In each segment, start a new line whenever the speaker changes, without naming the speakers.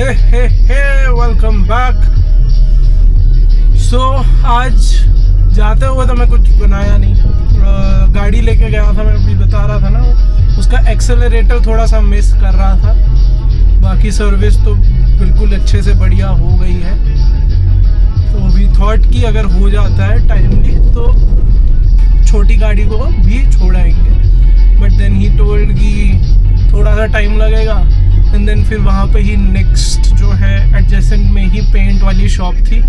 Welcome back. सो आज जाते हुए तो मैं कुछ बनाया नहीं, गाड़ी लेके गया था, मैं अभी बता रहा था ना, उसका एक्सेलरेटर थोड़ा सा मिस कर रहा था। बाकी सर्विस तो बिल्कुल अच्छे से बढ़िया हो गई है। तो वी थॉट कि अगर हो जाता है टाइमली तो छोटी गाड़ी को भी छोड़ाएंगे, बट देन ही टोल्ड कि थोड़ा सा टाइम लगेगा। एंड देन फिर वहाँ पे ही नेक्स्ट जो है एडजेसेंट में ही पेंट वाली शॉप थी,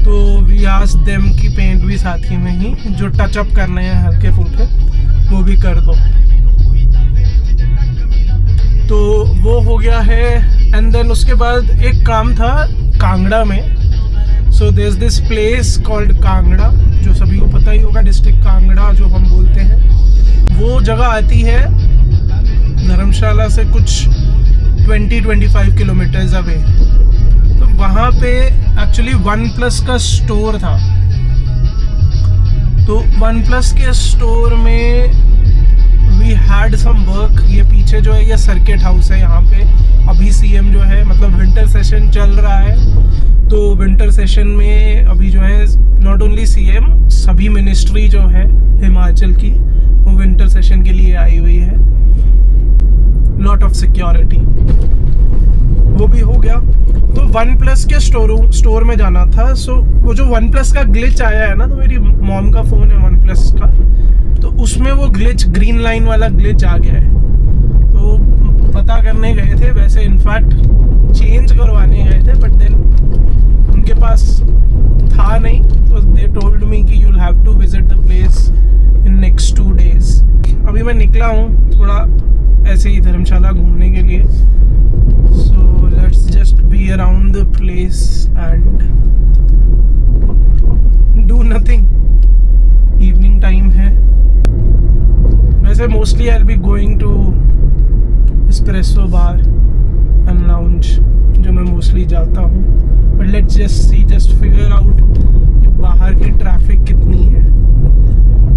तो वी आस्क्ड देम कि पेंट भी साथ ही में ही जो टचअप करने हैं हल्के फुल्के वो भी कर दो। तो वो हो गया है। एंड देन उसके बाद एक काम था कांगड़ा में। So there is this place called Kangra, जो सभी को पता ही होगा, डिस्ट्रिक्ट कांगड़ा जो हम बोलते हैं। वो जगह आती है धर्मशाला से कुछ 20-25 किलोमीटर्स अवे। तो वहाँ पे एक्चुअली OnePlus का स्टोर था। तो OnePlus के स्टोर में वी हैड सम वर्क। ये पीछे जो है ये सर्किट हाउस है, यहाँ पे अभी सीएम जो है, मतलब विंटर सेशन चल रहा है, तो विंटर सेशन में अभी जो है नॉट ओनली सीएम, सभी मिनिस्ट्री जो है हिमाचल की वो विंटर सेशन के लिए आई हुई है। लॉट ऑफ सिक्योरिटी, वो भी हो गया। तो OnePlus के स्टोर में जाना था। सो वो जो OnePlus का ग्लिच आया है ना, तो मेरी मॉम का फ़ोन है OnePlus का, तो उसमें वो ग्लिच, ग्रीन लाइन वाला ग्लिच आ गया है। तो पता करने गए थे, वैसे इनफैक्ट चेंज करवाने गए थे, बट देन उनके पास था नहीं। तो दे टोल्ड मी कि you will have to visit the place in next 2 days। अभी मैं निकला हूँ थोड़ा ऐसे ही धर्मशाला घूमने के लिए। So let's just be around the place and do nothing. Evening time है। वैसे mostly I will be going to espresso bar and lounge, जो मैं मोस्टली जाता हूँ। But let's just figure out कि बाहर की ट्रैफिक कितनी है।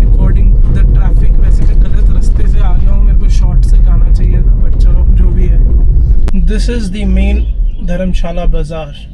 अकॉर्डिंग टू द ट्रैफिक वैसे मैं गलत रास्ते से आ गया हूँ, मेरे को शॉर्ट से जाना चाहिए था, बट चलो जो भी है। This is the main Dharamshala bazaar.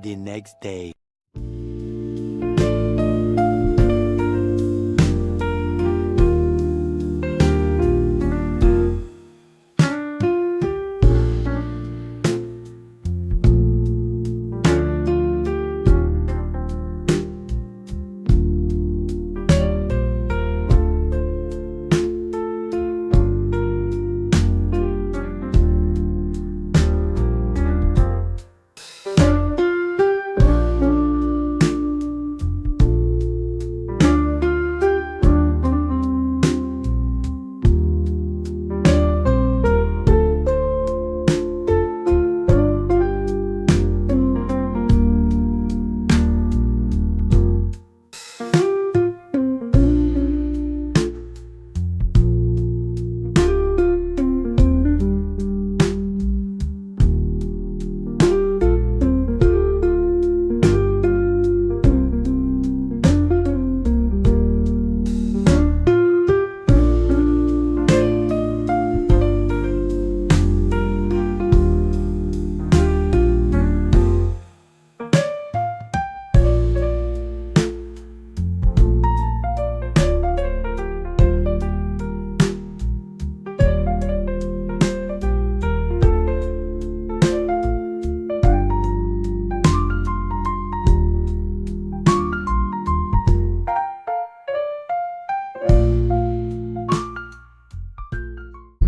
The next day.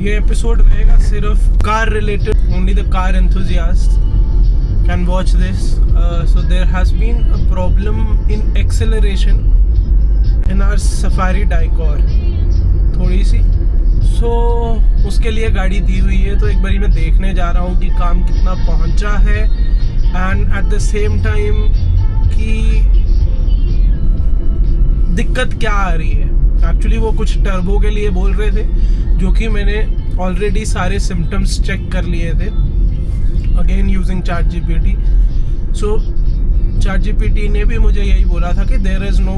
ये एपिसोड रहेगा सिर्फ car related, only the car enthusiast can watch this. So there has been a problem in acceleration in our Safari Dicor थोड़ी सी. सो उसके लिए गाड़ी दी हुई है, तो एक बारी मैं देखने जा रहा हूँ कि काम कितना पहुँचा है and at the same time कि दिक्कत क्या आ रही है. एक्चुअली वो कुछ टर्बो के लिए बोल रहे थे, जो कि मैंने ऑलरेडी सारे सिम्टम्स चेक कर लिए थे again using ChatGPT. So ChatGPT ने भी मुझे यही बोला था कि there is no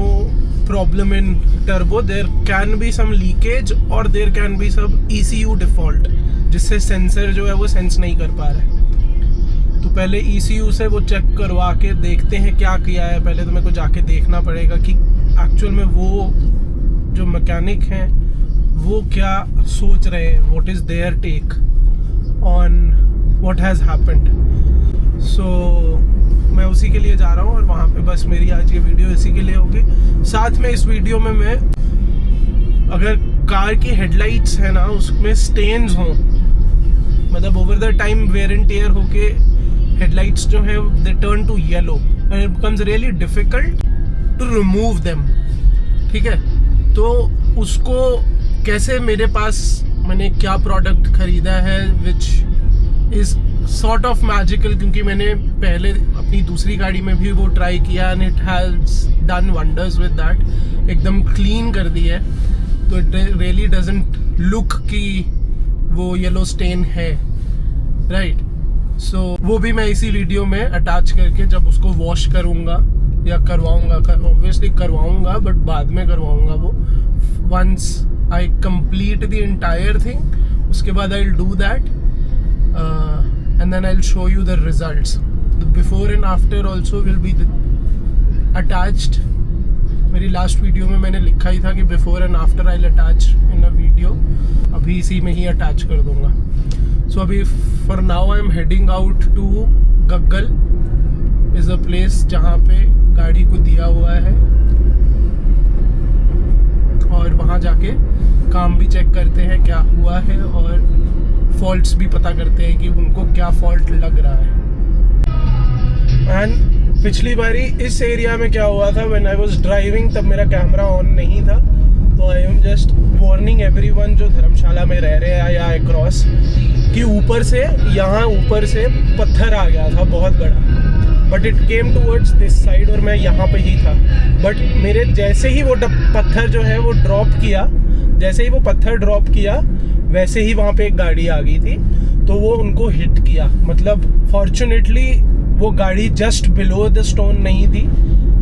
problem in turbo, there can be some leakage और there can be some ECU default, जिससे सेंसर जो है वो सेंस नहीं कर पा रहा है. तो पहले ECU से वो चेक करवा के देखते हैं क्या किया है. पहले तो मेरे को जाके देखना पड़ेगा कि एक्चुअल में वो जो मैकेनिक हैं वो क्या सोच रहे हैं, what is their take on what has happened. So मैं उसी के लिए जा रहा हूँ और वहाँ पे बस मेरी आज ये वीडियो इसी के लिए होगी. साथ में इस वीडियो में मैं अगर कार की हेडलाइट्स है ना उसमें स्टेन्स हों, मतलब over the time wear and tear होके हेडलाइट्स जो है they turn to yellow and it becomes really difficult to remove them. ठीक है, तो उसको कैसे, मेरे पास मैंने क्या प्रोडक्ट खरीदा है which is sort of magical, क्योंकि मैंने पहले अपनी दूसरी गाड़ी में भी वो ट्राई किया and it has done wonders with that. एकदम क्लीन कर दी है, तो इट रियली डजंट लुक कि वो येलो स्टेन है, राइट. सो वो भी मैं इसी वीडियो में अटैच करके जब उसको वॉश करूँगा या करवाऊँगा, ऑब्वियसली करवाऊँगा बट बाद में करवाऊँगा वो, once I complete the entire thing, उसके बाद I will do that and then I will show you the results. The before and after also will be attached. मेरी लास्ट वीडियो में मैंने लिखा ही था कि before and after I will attach in a video, अभी इसी में ही अटैच कर दूँगा. सो अभी for now I am heading out to Gaggal, is a place जहाँ पे गाड़ी को दिया हुआ है, और वहाँ जाके काम भी चेक करते हैं क्या हुआ है और फॉल्ट्स भी पता करते हैं कि उनको क्या फॉल्ट लग रहा है. एंड पिछली बारी इस एरिया में क्या हुआ था, व्हेन आई वाज ड्राइविंग तब मेरा कैमरा ऑन नहीं था, तो I am just warning everyone जो धर्मशाला में रह रहे हैं या अक्रॉस, कि ऊपर से यहाँ ऊपर से पत्थर आ गया था बहुत बड़ा, but it came towards this side और मैं यहाँ पे ही था. बट मेरे जैसे ही वो पत्थर जो है वो ड्रॉप किया, जैसे ही वो पत्थर ड्रॉप किया वैसे ही वहाँ पे एक गाड़ी आ गई थी, तो वो उनको हिट किया. मतलब फॉर्चुनेटली वो गाड़ी जस्ट बिलो द स्टोन नहीं थी,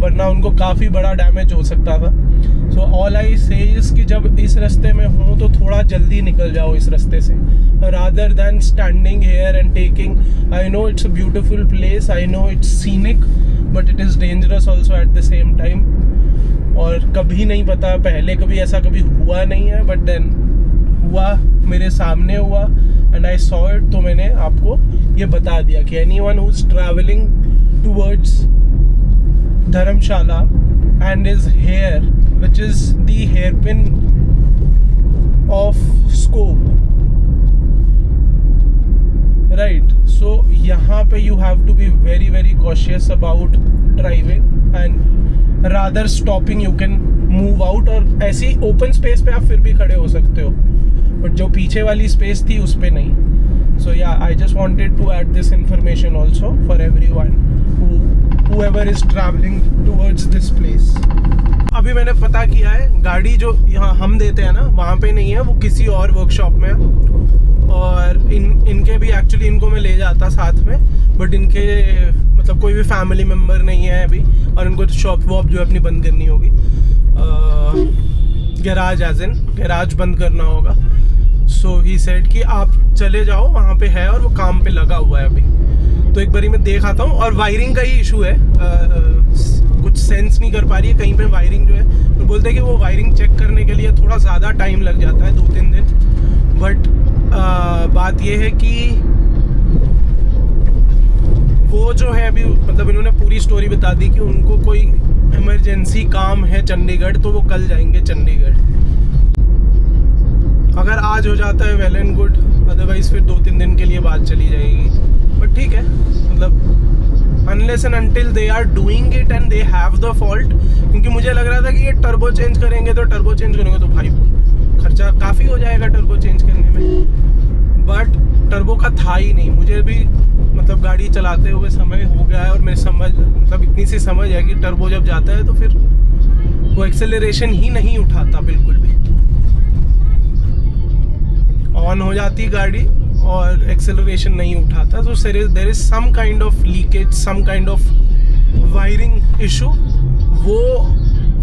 वरना उनको काफ़ी बड़ा डैमेज हो सकता था. सो ऑल आई से इज़ कि जब इस रास्ते में हो तो थोड़ा जल्दी निकल जाओ इस रास्ते से, rather than standing here and taking. I know it's a beautiful place, I know it's scenic, but it is dangerous also at the same time. और कभी नहीं पता, पहले कभी ऐसा कभी हुआ नहीं है, बट देन हुआ, मेरे सामने हुआ एंड आई सॉ इट, तो मैंने आपको ये बता दिया कि anyone who is travelling towards Dharamshala and is here, which is the hairpin of scope, right? So यहाँ पे you have to be very very cautious about driving and rather stopping you can move out. और ऐसी open space पे आप फिर भी खड़े हो सकते हो, but जो पीछे वाली space थी उस पे नहीं. So yeah, I just wanted to add this information also for everyone whoever is traveling towards this place. अभी मैंने पता किया है, गाड़ी जो यहाँ हम देते हैं ना वहाँ पे नहीं है, वो किसी और वर्कशॉप में है. और इनके भी एक्चुअली इनको मैं ले जाता साथ में, बट इनके मतलब कोई भी फैमिली मेम्बर नहीं है अभी, और इनको तो शॉप वॉप जो अपनी बंद करनी होगी, गैराज एज इन गैराज बंद करना होगा. सो ही सेड कि आप चले जाओ, वहाँ पे है और वो काम पे लगा हुआ है अभी. तो एक बारी मैं देख आता हूँ. और वायरिंग का ही इशू है, कुछ सेंस नहीं कर पा रही है कहीं पे वायरिंग जो है. तो बोलते हैं कि वो वायरिंग चेक करने के लिए थोड़ा ज़्यादा टाइम लग जाता है, 2-3 दिन. बट बात ये है कि वो जो है अभी मतलब इन्होंने पूरी स्टोरी बता दी कि उनको कोई इमरजेंसी काम है चंडीगढ़, तो वो कल जाएंगे चंडीगढ़. अगर आज हो जाता है वेल एंड गुड, अदरवाइज फिर 2-3 दिन के लिए बात चली जाएगी। बट ठीक है, मतलब unless and until they are doing it and they have the fault, क्योंकि मुझे लग रहा था कि ये टर्बो चेंज करेंगे तो भाई खर्चा काफ़ी हो जाएगा टर्बो चेंज करने में, बट टर्बो का था ही नहीं। मुझे भी मतलब गाड़ी चलाते हुए समय हो गया है और मेरी समझ मतलब इतनी सी समझ है कि टर्बो जब जाता है तो फिर वो एक्सेलरेशन ही नहीं उठाता बिल्कुल भी। ऑन हो जाती गाड़ी और एक्सेलरेशन नहीं उठाता, तो there is some kind of leakage, some kind of wiring issue. वो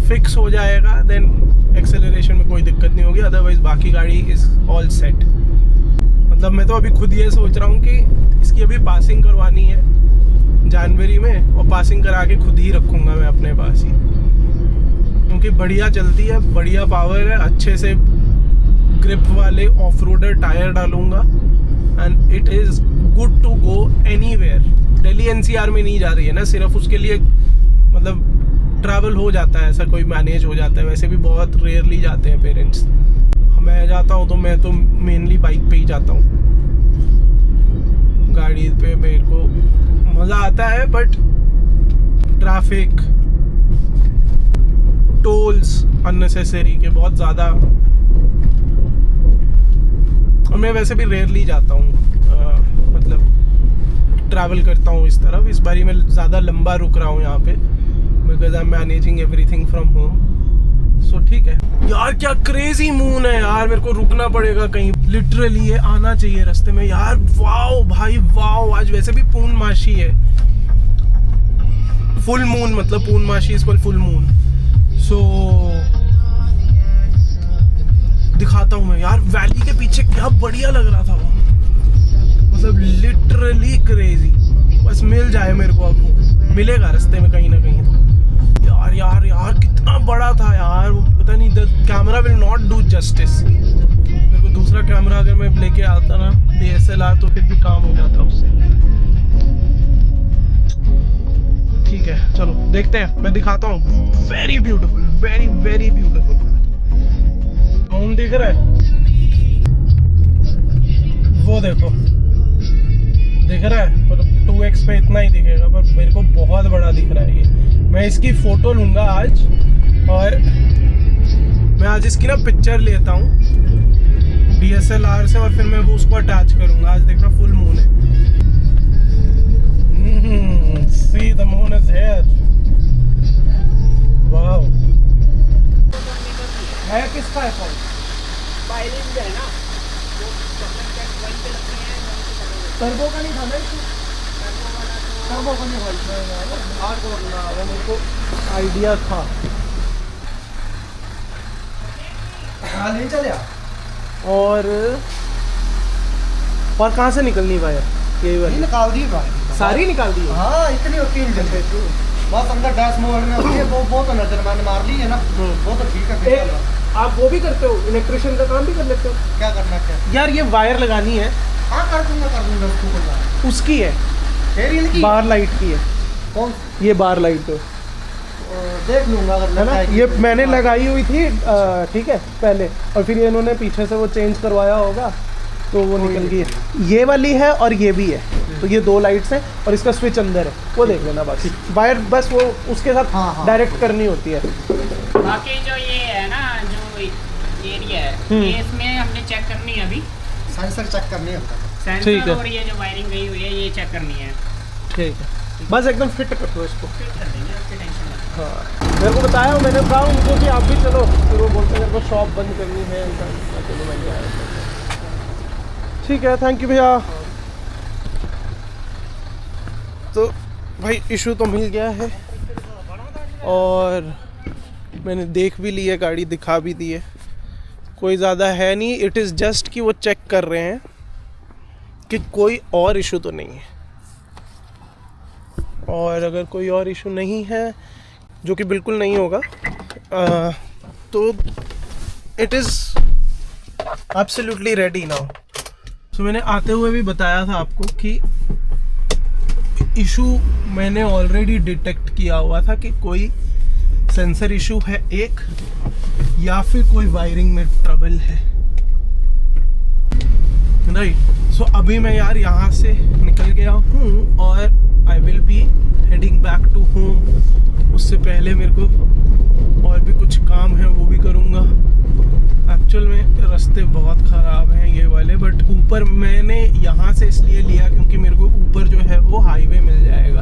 फिक्स हो जाएगा देन एक्सेलरेशन में कोई दिक्कत नहीं होगी, अदरवाइज बाकी गाड़ी इज ऑल सेट। मतलब मैं तो अभी खुद ये सोच रहा हूँ कि इसकी अभी पासिंग करवानी है जनवरी में, और पासिंग करा के खुद ही रखूँगा मैं अपने पास ही, क्योंकि बढ़िया चलती है, बढ़िया पावर है, अच्छे से ग्रिप वाले ऑफ रोडर टायर डालूंगा and it is good to go anywhere. Delhi NCR में नहीं जा रही है ना, सिर्फ उसके लिए मतलब ट्रैवल हो जाता है, ऐसा कोई मैनेज हो जाता है। वैसे भी बहुत रेयरली जाते हैं पेरेंट्स, मैं जाता हूँ तो मैं तो मेनली बाइक पे ही जाता हूँ। गाड़ी पे मेरे को मज़ा आता है, बट ट्रैफिक, टोल्स अननेसेसरी के बहुत ज़्यादा, और मैं वैसे भी रेयरली जाता हूँ, मतलब ट्रैवल करता हूँ इस तरफ। इस बारी मैं ज़्यादा लंबा रुक रहा हूँ यहाँ पे, because I am managing everything from home, so ठीक है। यार क्या क्रेजी मून है यार, मेरे को रुकना पड़ेगा कहीं, लिटरली ये आना चाहिए रास्ते में यार। वाओ भाई वाओ, आज वैसे भी पूर्णमासी है, फुल मून, मतलब पूर्णमासी इज कॉल्ड फुल मून। सो दिखाता हूँ मैं यार, वैली के पीछे क्या बढ़िया लग रहा था वो, मतलब लिटरली क्रेजी। बस मिल जाए मेरे को, अब वो मिलेगा रास्ते में कहीं ना कहीं तो। यार यार यार कितना बड़ा था यार वो, पता नहीं, the camera will not do justice. मेरे को दूसरा कैमरा अगर मैं लेके आता ना DSLR, तो फिर भी काम हो जाता उससे। ठीक है चलो देखते हैं, मैं दिखाता हूँ। Very beautiful, very very beautiful. कौन दिख रहा है वो, देखो दिख रहा है, पर 2x पे इतना ही दिखेगा, पर मेरे को बहुत बड़ा दिख रहा है ये। मैं इसकी फ़ोटो लूँगा आज, और मैं आज इसकी ना पिक्चर लेता हूँ DSLR से, और फिर मैं वो उसको अटैच करूँगा। आज देखना फुल मून है। See the moon is here. Wow. है किसका है फोन?
वायरिंग है ना, वो वहीं पे लगते हैं।
टर्बो का नहीं था ना इसको? टर्बो का नहीं था, वो मेरे को आइडिया था।
हाँ ले चले।
और कहाँ से निकलनी वायर? यही वाली
निकाल दी भाई,
सारी निकाल दी।
हाँ इतनी होती है इंजन, बस अंदर डैशबोर्ड में होती है, वो बहुत नजर मैंने मार ली है ना, वो तो ठीक है।
आप वो भी करते हो, इलेक्ट्रिशियन का काम भी कर लेते हो?
क्या करना क्या
यार ये वायर लगानी है।
हाँ कर दूंगा उसको।
उसकी है,
की
बार लाइट की है।
कौन?
ये बार लाइट
देख लूंगा अगर
है ना, ये मैंने लगाई हुई थी ठीक है पहले, और फिर ये इन्होंने पीछे से वो चेंज करवाया होगा तो वो निकल गई है। ये वाली है और ये भी है, तो ये 2 लाइट्स हैं और इसका स्विच अंदर है, वो देख लेना। बस वायर बस वो उसके साथ डायरेक्ट करनी होती है।
बाकी जो ये है ना, जो एरिया है, ये इसमें हमने चेक करनी है अभी,
सेंसर चेक करनी होता है।
सेंसर और ये जो वायरिंग गई हुई है ये चेक करनी है।
ठीक है, बस एकदम फिट कर दो इसको।
फिट कर देंगे, उसकी टेंशन मत।
हाँ मेरे को बताया, मैंने कहा उनको कि आप भी चलो, फिर वो बोलते हैं मेरे को शॉप बंद करनी है। चलो मैं आया, ठीक है, थैंक यू भैया। तो भाई इशू तो मिल गया है, और मैंने देख भी ली है, गाड़ी दिखा भी दी है, कोई ज़्यादा है नहीं। इट इज़ जस्ट कि वो चेक कर रहे हैं कि कोई और इशू तो नहीं है, और अगर कोई और इशू नहीं है, जो कि बिल्कुल नहीं होगा, तो it is absolutely ready now. तो मैंने आते हुए भी बताया था आपको कि इशू मैंने ऑलरेडी डिटेक्ट किया हुआ था कि कोई सेंसर इशू है एक, या फिर कोई वायरिंग में ट्रबल है। राइट। सो अभी मैं यार यहाँ से निकल गया हूँ और I will be heading back to home. उससे पहले मेरे को और भी कुछ काम है, वो भी करूँगा। एक्चुअल में रास्ते बहुत ख़राब हैं ये वाले, बट ऊपर मैंने यहाँ से इसलिए लिया क्योंकि मेरे को ऊपर जो है वो हाईवे मिल जाएगा,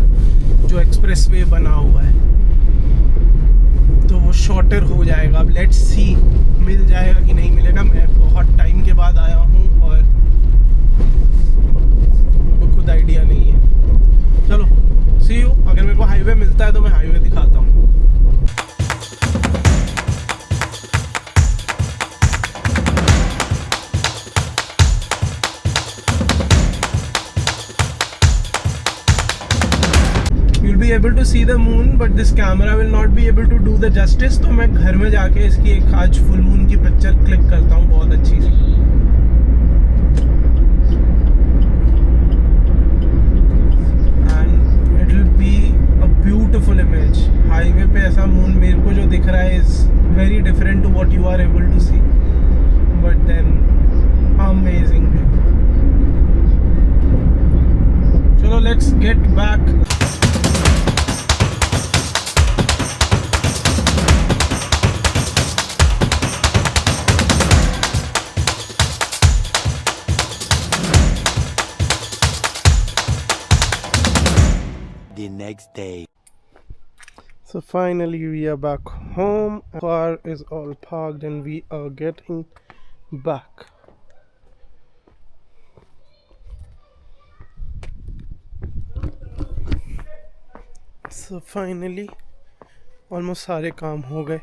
जो एक्सप्रेसवे बना हुआ है, तो वो शॉर्टर हो जाएगा। अब लेट्स सी मिल जाएगा कि नहीं मिलेगा। मैं बहुत टाइम के बाद आया हूँ और मेरे को खुद आइडिया नहीं है। चलो सी यू। अगर मेरे को हाईवे मिलता है तो मैं हाईवे दिखाता हूँ। You'll be able to see the moon, but this camera will not be able to do the justice। तो मैं घर में जाके इसकी एक आज फुल मून की पिक्चर क्लिक करता हूँ बहुत अच्छी सी। And it will be a beautiful image। Highway पे ऐसा मून मेरे को जो दिख रहा है is very different to what you are able to see, but then amazing view। चलो let's get back।
The next day.
So finally we are back home. Car is all parked and we are getting back. So finally almost सारे काम हो गए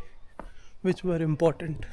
which were important।